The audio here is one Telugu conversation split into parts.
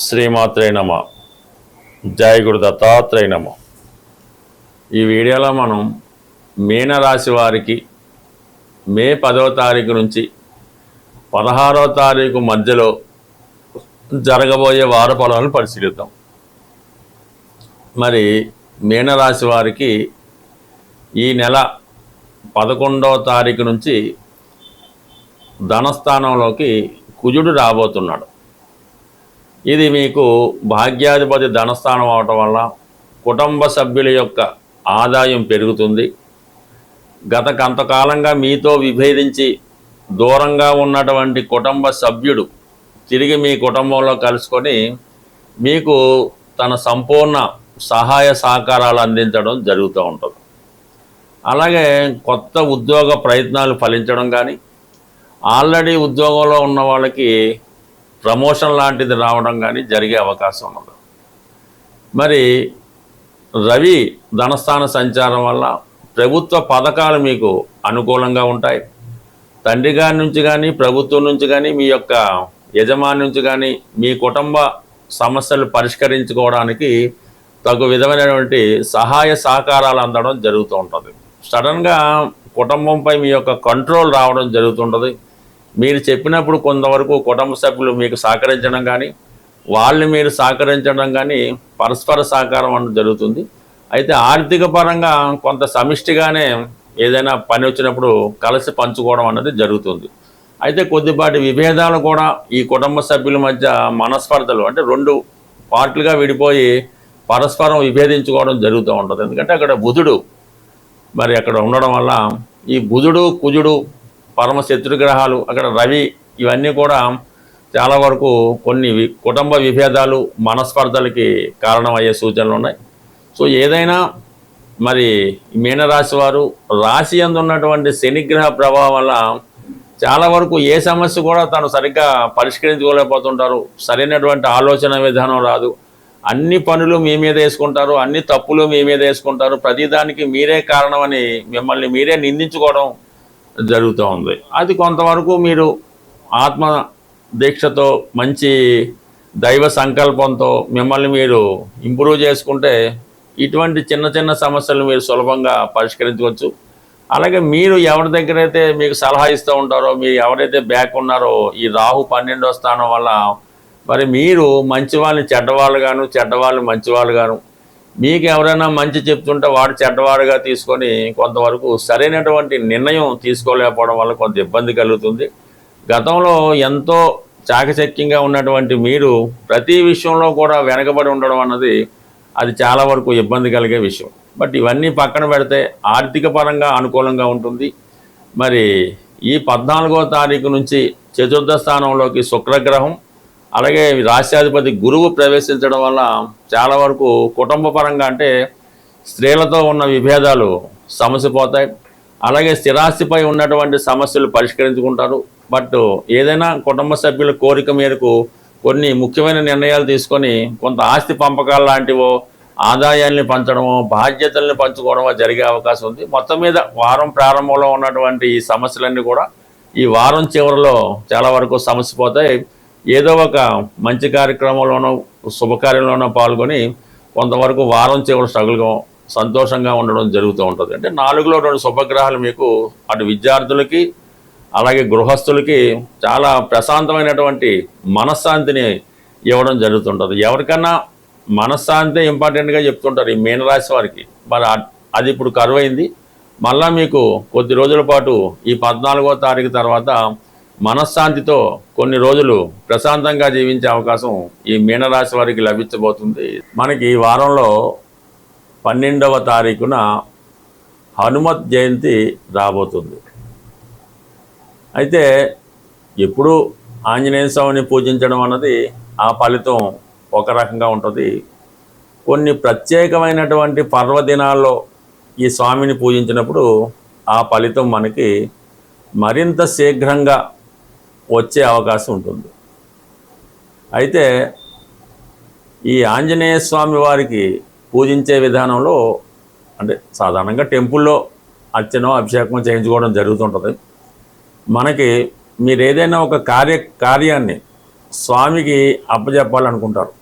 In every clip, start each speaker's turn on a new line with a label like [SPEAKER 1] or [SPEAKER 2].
[SPEAKER 1] శ్రీమాత్రే నమ. జయ గురు దత్తాత్రేయ నమ. ఈ వీడియోలో మనం మీనరాశి వారికి మే 10వ తారీఖు నుంచి 16వ తారీఖు మధ్యలో జరగబోయే వార ఫలాలను పరిశీలిద్దాం. మరి మీనరాశి వారికి ఈ నెల 11వ తారీఖు నుంచి ధనస్థానంలోకి కుజుడు రాబోతున్నాడు. ఇది మీకు భాగ్యాధిపతి ధనస్థానం అవటం వల్ల కుటుంబ సభ్యుల యొక్క ఆదాయం పెరుగుతుంది. గత కొంతకాలంగా మీతో విభేదించి దూరంగా ఉన్నటువంటి కుటుంబ సభ్యుడు తిరిగి మీ కుటుంబంలో కలుసుకొని మీకు తన సంపూర్ణ సహాయ సహకారాలు అందించడం జరుగుతూ ఉంటుంది. అలాగే కొత్త ఉద్యోగ ప్రయత్నాలు ఫలించడం కానీ, ఆల్రెడీ ఉద్యోగంలో ఉన్న వాళ్ళకి ప్రమోషన్ లాంటిది రావడం కానీ జరిగే అవకాశం ఉన్నది. మరి రవి ధనస్థాన సంచారం వల్ల ప్రభుత్వ పథకాలు మీకు అనుకూలంగా ఉంటాయి. తండ్రి గారి నుంచి కానీ, ప్రభుత్వం నుంచి కానీ, మీ యొక్క యజమాని నుంచి కానీ మీ కుటుంబ సమస్యలు పరిష్కరించుకోవడానికి తగు విధమైనటువంటి సహాయ సహకారాలు అందడం జరుగుతూ ఉంటుంది. సడన్గా కుటుంబంపై మీ యొక్క కంట్రోల్ రావడం జరుగుతుంటుంది. మీరు చెప్పినప్పుడు కొంతవరకు కుటుంబ సభ్యులు మీకు సహకరించడం కానీ, వాళ్ళు మీరు సహకరించడం కానీ పరస్పర సహకారం అనేది జరుగుతుంది. అయితే ఆర్థిక పరంగా కొంత సమిష్టిగానే ఏదైనా పని వచ్చినప్పుడు కలిసి పంచుకోవడం అనేది జరుగుతుంది. అయితే కొద్దిపాటి విభేదాలు కూడా ఈ కుటుంబ సభ్యుల మధ్య మనస్పర్ధలు అంటే రెండు పార్ట్లుగా విడిపోయి పరస్పరం విభేదించుకోవడం జరుగుతూ ఉంటుంది. ఎందుకంటే అక్కడ బుధుడు మరి అక్కడ ఉండడం వల్ల ఈ బుధుడు కుజుడు పరమ శత్రుగ్రహాలు, అక్కడ రవి, ఇవన్నీ కూడా చాలా వరకు కొన్ని కుటుంబ విభేదాలు మనస్పర్ధలకి కారణమయ్యే సూచనలు ఉన్నాయి. సో ఏదైనా మరి మీనరాశి వారు రాశి యందు ఉన్నటువంటి శనిగ్రహ ప్రభావం వల్ల చాలా వరకు ఏ సమస్య కూడా తను సరిగ్గా పరిష్కరించుకోలేకపోతుంటారు. సరైనటువంటి ఆలోచన విధానం రాదు. అన్ని పనులు మీ మీద వేసుకుంటారు, అన్ని తప్పులు మీ మీద వేసుకుంటారు. ప్రతిదానికి మీరే కారణమని మిమ్మల్ని మీరే నిందించుకోవడం జరుగుతూ ఉంది. అది కొంతవరకు మీరు ఆత్మ దీక్షతో మంచి దైవ సంకల్పంతో మిమ్మల్ని మీరు ఇంప్రూవ్ చేసుకుంటే ఇటువంటి చిన్న చిన్న సమస్యలు మీరు సులభంగా పరిష్కరించవచ్చు. అలాగే మీరు ఎవరి దగ్గర అయితే మీకు సలహా ఇస్తూ ఉంటారో, మీరు ఎవరైతే బ్యాక్ ఉన్నారో ఈ రాహు 12వ స్థానం వల్ల మరి మీరు మంచి వాళ్ళని చెడ్డవాళ్ళు గాను, చెడ్డవాళ్ళు మంచి వాళ్ళు గాను, మీకు ఎవరైనా మంచి చెప్తుంటే వాడు చెడ్డవాడుగా తీసుకొని కొంతవరకు సరైనటువంటి నిర్ణయం తీసుకోలేకపోవడం వల్ల కొంత ఇబ్బంది కలుగుతుంది. గతంలో ఎంతో చాకచక్యంగా ఉన్నటువంటి మీరు ప్రతి విషయంలో కూడా వెనకబడి ఉండడం అన్నది అది చాలా వరకు ఇబ్బంది కలిగే విషయం. బట్ ఇవన్నీ పక్కన పెడితే ఆర్థిక పరంగా అనుకూలంగా ఉంటుంది. మరి ఈ 14వ తారీఖు నుంచి చతుర్థ స్థానంలోకి శుక్రగ్రహం, అలాగే రాశ్యాధిపతి గురువు ప్రవేశించడం వల్ల చాలా వరకు కుటుంబ పరంగా అంటే స్త్రీలతో ఉన్న విభేదాలు సమసిపోతాయి. అలాగే స్థిరాస్తిపై ఉన్నటువంటి సమస్యలు పరిష్కరించుకుంటారు. బట్ ఏదైనా కుటుంబ సభ్యుల కోరిక మేరకు కొన్ని ముఖ్యమైన నిర్ణయాలు తీసుకొని కొంత ఆస్తి పంపకాలు లాంటివో, ఆదాయాల్ని పంచడమో, బాధ్యతల్ని పంచుకోవడమో జరిగే అవకాశం ఉంది. మొత్తం మీద వారం ప్రారంభంలో ఉన్నటువంటి ఈ సమస్యలన్నీ కూడా ఈ వారం చివరిలో చాలా వరకు సమసిపోతాయి. ఏదో ఒక మంచి కార్యక్రమంలోనో శుభకార్యంలోనో పాల్గొని కొంతవరకు వారం చివరి స్ట్రగుల్గా సంతోషంగా ఉండడం జరుగుతూ ఉంటుంది. అంటే 4లో 2 శుభగ్రహాలు మీకు అటు విద్యార్థులకి అలాగే గృహస్థులకి చాలా ప్రశాంతమైనటువంటి మనశ్శాంతిని ఇవ్వడం జరుగుతుంటుంది. ఎవరికన్నా మనశ్శాంతి ఇంపార్టెంట్గా చెప్తుంటారు ఈ మీనరాశి వారికి. మరి అది ఇప్పుడు కరువైంది. మళ్ళా మీకు కొద్ది రోజుల పాటు ఈ 14వ తారీఖు తర్వాత మనశ్శాంతితో కొన్ని రోజులు ప్రశాంతంగా జీవించే అవకాశం ఈ మీనరాశి వారికి లభించబోతుంది. మనకి ఈ వారంలో 12వ తారీఖున హనుమత్ జయంతి రాబోతుంది. అయితే ఎప్పుడు ఆంజనేయ స్వామిని పూజించడం అన్నది ఆ ఫలితం ఒక రకంగా ఉంటుంది. కొన్ని ప్రత్యేకమైనటువంటి పర్వదినాల్లో ఈ స్వామిని పూజించినప్పుడు ఆ ఫలితం మనకి మరింత శీఘ్రంగా వచ్చే అవకాశం ఉంటుంది. అయితే ఈ ఆంజనేయ స్వామి వారికి పూజించే విధానంలో అంటే సాధారణంగా టెంపుల్లో అర్చన అభిషేకం చేయించుకోవడం జరుగుతుంటుంది. మనకి మీరు ఏదైనా ఒక కార్యాన్ని స్వామికి అప్పచెప్పాలనుకుంటారు.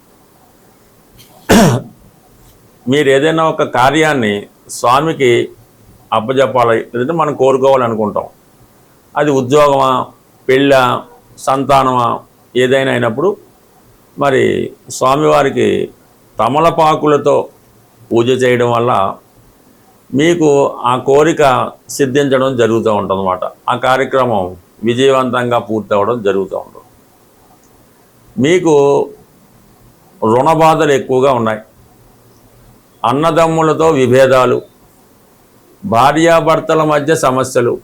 [SPEAKER 1] మీరు ఏదైనా ఒక కార్యాన్ని స్వామికి అప్పచెప్పాలి, లేదంటే మనం కోరుకోవాలనుకుంటాం. అది ఉద్యోగమా, పెళ్ళ, సంతానమా, ఏదైనా అయినప్పుడు మరి స్వామివారికి తమలపాకులతో పూజ చేయడం వల్ల మీకు ఆ కోరిక సిద్ధించడం జరుగుతూ ఉంటుందన్నమాట. ఆ కార్యక్రమం విజయవంతంగా పూర్తి అవ్వడం జరుగుతూ ఉంటుంది. మీకు రుణ బాధలు ఎక్కువగా ఉన్నాయి, అన్నదమ్ములతో విభేదాలు, భార్యాభర్తల మధ్య సమస్యలు,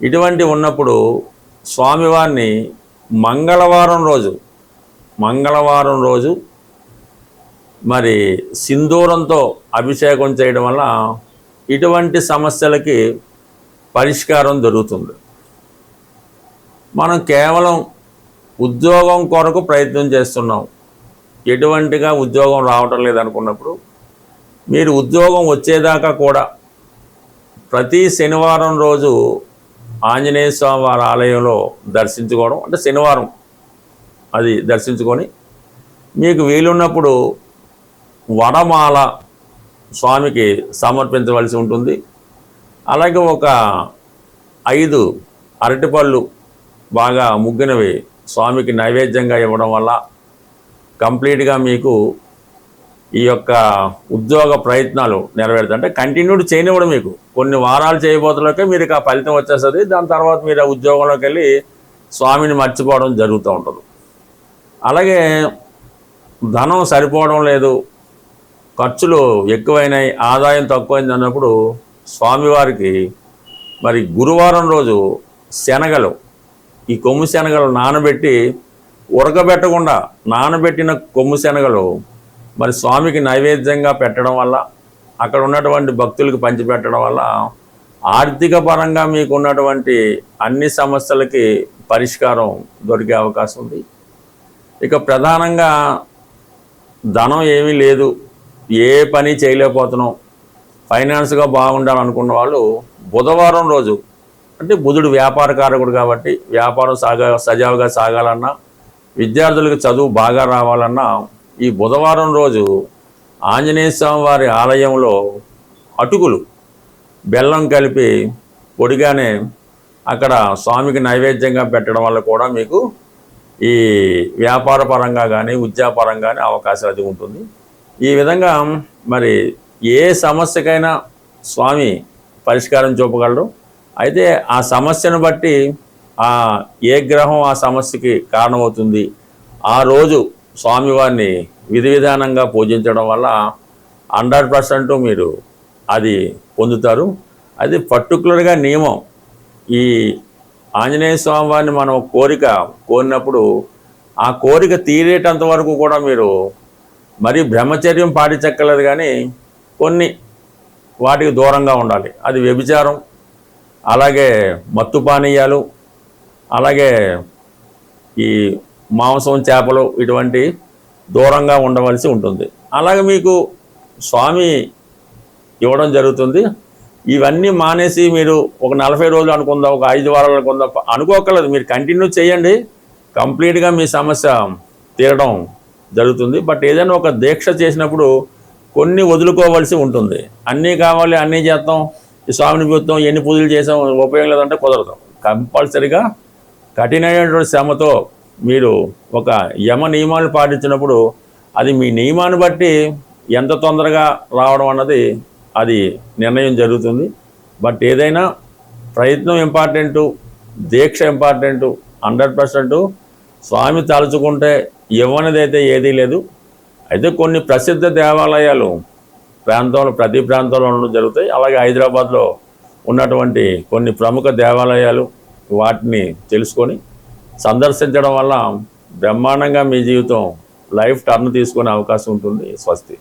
[SPEAKER 1] ఇటువంటి ఉన్నప్పుడు స్వామివారిని మంగళవారం రోజు మరి సింధూరంతో అభిషేకం చేయడం వల్ల ఇటువంటి సమస్యలకి పరిష్కారం దొరుకుతుంది. మనం కేవలం ఉద్యోగం కొరకు ప్రయత్నం చేస్తున్నాం, ఎటువంటిగా ఉద్యోగం రావటం లేదనుకున్నప్పుడు మీరు ఉద్యోగం వచ్చేదాకా కూడా ప్రతి శనివారం రోజు ఆంజనేయ స్వామి వారి ఆలయంలో దర్శించుకోవడం, అంటే శనివారం అది దర్శించుకొని మీకు వీలున్నప్పుడు వడమాల స్వామికి సమర్పించవలసి ఉంటుంది. అలాగే ఒక 5 అరటిపళ్ళు బాగా ముగ్గినవి స్వామికి నైవేద్యంగా ఇవ్వడం వల్ల కంప్లీట్గా మీకు ఈ యొక్క ఉద్యోగ ప్రయత్నాలు నెరవేరుతాయి. అంటే కంటిన్యూడ్ చేయనివ్వడం, మీకు కొన్ని వారాలు చేయబోతులకే మీరు ఆ ఫలితం వచ్చేస్తుంది. దాని తర్వాత మీరు ఆ ఉద్యోగంలోకి వెళ్ళి స్వామిని మర్చిపోవడం జరుగుతూ ఉంటుంది. అలాగే ధనం సరిపోవడం లేదు, ఖర్చులు ఎక్కువైనాయి, ఆదాయం తక్కువైంది అన్నప్పుడు స్వామివారికి మరి గురువారం రోజు శనగలు, ఈ కొమ్ము శనగలు నానబెట్టి, ఉడకబెట్టకుండా నానబెట్టిన కొమ్ము శనగలు మరి స్వామికి నైవేద్యంగా పెట్టడం వల్ల, అక్కడ ఉన్నటువంటి భక్తులకు పంచిపెట్టడం వల్ల ఆర్థిక పరంగా మీకు ఉన్నటువంటి అన్ని సమస్యలకి పరిష్కారం దొరికే అవకాశం ఉంది. ఇక ప్రధానంగా ధనం ఏమీ లేదు, ఏ పని చేయలేకపోతున్నాం, ఫైనాన్స్గా బాగుండాలనుకున్న వాళ్ళు బుధవారం రోజు, అంటే బుధుడు వ్యాపారకారకుడు కాబట్టి వ్యాపారం సజావుగా సాగాలన్నా, విద్యార్థులకు చదువు బాగా రావాలన్నా ఈ బుధవారం రోజు ఆంజనేయ స్వామి వారి ఆలయంలో అటుకులు బెల్లం కలిపి పొడిగానే అక్కడ స్వామికి నైవేద్యంగా పెట్టడం వల్ల కూడా మీకు ఈ వ్యాపార పరంగా కానీ ఉద్యోగపరంగా కానీ అవకాశం అది ఉంటుంది. ఈ విధంగా మరి ఏ సమస్యకైనా స్వామి పరిష్కారం చూపగలరు. అయితే ఆ సమస్యను బట్టి ఏ గ్రహం ఆ సమస్యకి కారణమవుతుంది, ఆ రోజు స్వామివారిని విధి విధానంగా పూజించడం వల్ల 100% మీరు అది పొందుతారు. అది పర్టికులర్గా నియమం. ఈ ఆంజనేయ స్వామి వారిని మనం కోరినప్పుడు ఆ కోరిక తీరేటంత వరకు కూడా మీరు మరి బ్రహ్మచర్యం పాటించక్కర్లేదు, కానీ కొన్ని వాటికి దూరంగా ఉండాలి. అది వ్యభిచారం, అలాగే మత్తు పానీయాలు, అలాగే ఈ మాంసం, చేపలు, ఇటువంటి దూరంగా ఉండవలసి ఉంటుంది. అలాగే మీకు స్వామి ఇవ్వడం జరుగుతుంది. ఇవన్నీ మానేసి మీరు ఒక 40 రోజులు అనుకుందాం, ఒక 5 వారాలు అనుకుందాం అనుకోకర్లేదు, మీరు కంటిన్యూ చేయండి, కంప్లీట్గా మీ సమస్య తీరడం జరుగుతుంది. బట్ ఏదైనా ఒక దీక్ష చేసినప్పుడు కొన్ని వదులుకోవాల్సి ఉంటుంది. అన్నీ కావాలి, అన్నీ చేస్తాం, ఈ స్వామిని చూస్తాం, ఎన్ని పూజలు చేసాం, ఉపయోగం లేదంటే కుదరదు. కంపల్సరిగా కఠినమైనటువంటి శ్రమతో మీరు ఒక యమ నియమాలు పాటించినప్పుడు అది మీ నియమాన్ని బట్టి ఎంత తొందరగా రావడం అన్నది అది నిర్ణయం జరుగుతుంది. బట్ ఏదైనా ప్రయత్నం ఇంపార్టెంటు, దీక్ష ఇంపార్టెంటు. 100% స్వామి తలుచుకుంటే ఇవ్వనిదైతే ఏదీ లేదు. అయితే కొన్ని ప్రసిద్ధ దేవాలయాలు ప్రతి ప్రాంతంలో ఉండడం జరుగుతాయి. అలాగే హైదరాబాద్లో ఉన్నటువంటి కొన్ని ప్రముఖ దేవాలయాలు, వాటిని తెలుసుకొని సందర్శించడం వల్ల బ్రహ్మాండంగా మీ జీవితం లైఫ్ టర్న్ తీసుకునే అవకాశం ఉంటుంది. స్వస్తి.